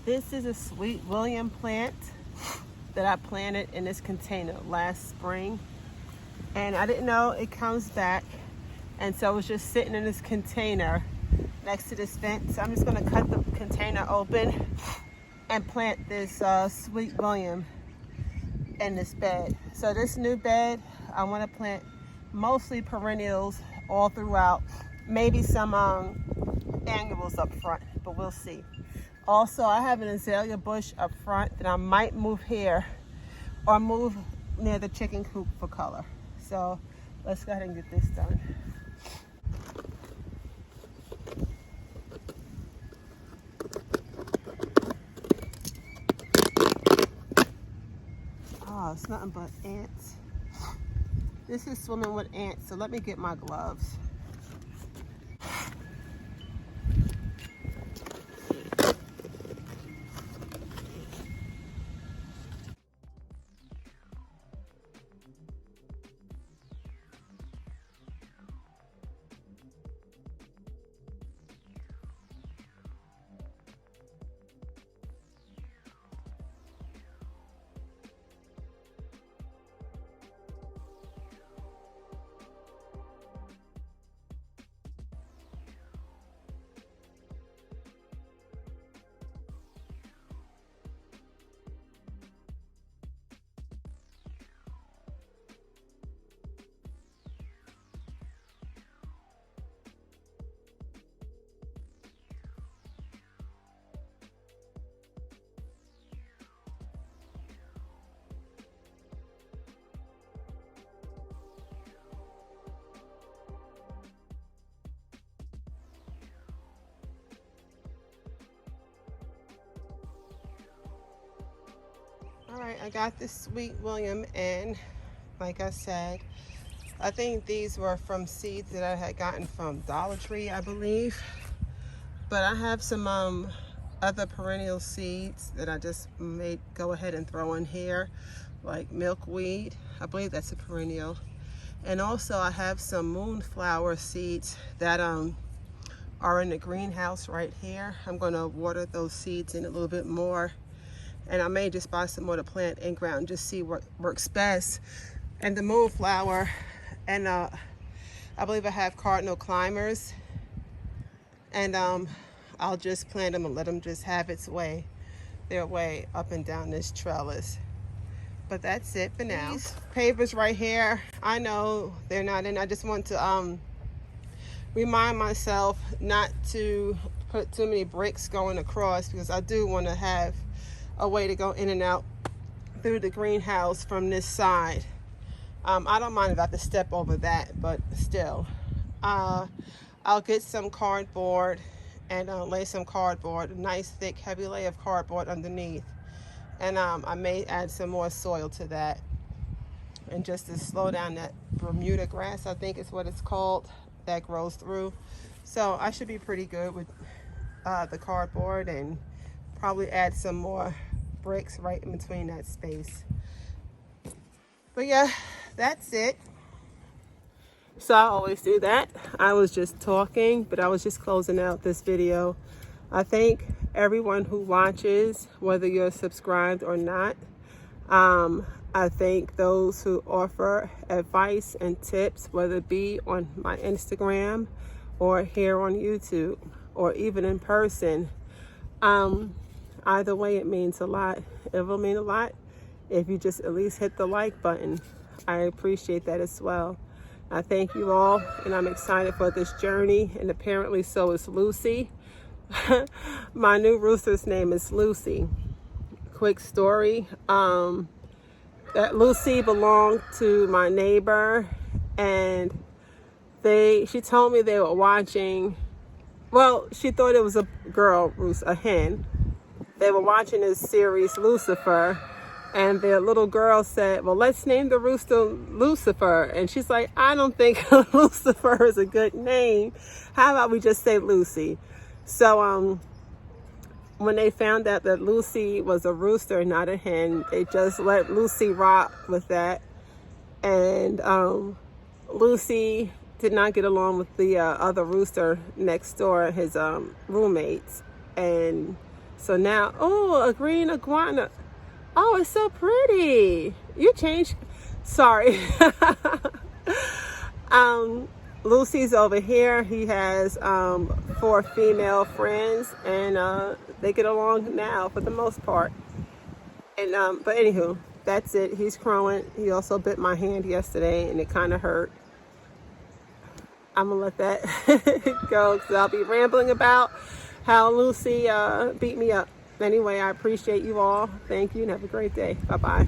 This is a sweet William plant that I planted in this container last spring. And I didn't know it comes back. And so it was just sitting in this container next to this fence. So I'm just gonna cut the container open and plant this sweet William in this bed. So this new bed, I wanna plant mostly perennials all throughout. Maybe some annuals up front, but we'll see. Also, I have an azalea bush up front that I might move here or move near the chicken coop for color. So let's go ahead and get this done. Oh, it's nothing but ants. This is swimming with ants, so let me get my gloves. All right, I got this sweet William in. Like I said, I think these were from seeds that I had gotten from Dollar Tree, I believe. But I have some other perennial seeds that I just made go ahead and throw in here, like milkweed. I believe that's a perennial. And also I have some moonflower seeds that are in the greenhouse right here. I'm gonna water those seeds in a little bit more. And I may just buy some more to plant in ground, just see what works best. And the moonflower, and I believe I have cardinal climbers. And I'll just plant them and let them just have their way up and down this trellis. But that's it for now. These pavers right here, I know they're not in. I just want to remind myself not to put too many bricks going across, because I do want to have a way to go in and out through the greenhouse from this side. I don't mind if I have to step over that, but still. I'll get some cardboard and lay some cardboard, a nice thick heavy layer of cardboard underneath. And I may add some more soil to that. And just to slow down that Bermuda grass, I think is what it's called, that grows through. So I should be pretty good with the cardboard, and probably add some more bricks right in between that space. But yeah, that's it. So I always do that. I was just talking, but I was just closing out this video. I thank everyone who watches, whether you're subscribed or not. I thank those who offer advice and tips, whether it be on my Instagram or here on YouTube or even in person. Either way, it means a lot. It will mean a lot if you just at least hit the like button. I appreciate that as well. I thank you all, and I'm excited for this journey, and apparently so is Lucy. My new rooster's name is Lucy. Quick story, that Lucy belonged to my neighbor, and she told me they were watching, well, she thought it was a girl rooster, a hen. They were watching this series, Lucifer, and their little girl said, well, let's name the rooster Lucifer. And she's like, I don't think Lucifer is a good name. How about we just say Lucy? So when they found out that Lucy was a rooster, not a hen, they just let Lucy rock with that. And Lucy did not get along with the other rooster next door, his roommates. And So now, oh, a green iguana. Oh, it's so pretty. You changed. Sorry. Lucy's over here. He has 4 female friends, and they get along now for the most part. And but anywho, that's it. He's crowing. He also bit my hand yesterday, and it kind of hurt. I'm gonna let that go because I'll be rambling about how Lucy beat me up. Anyway, I appreciate you all. Thank you, and have a great day. Bye bye.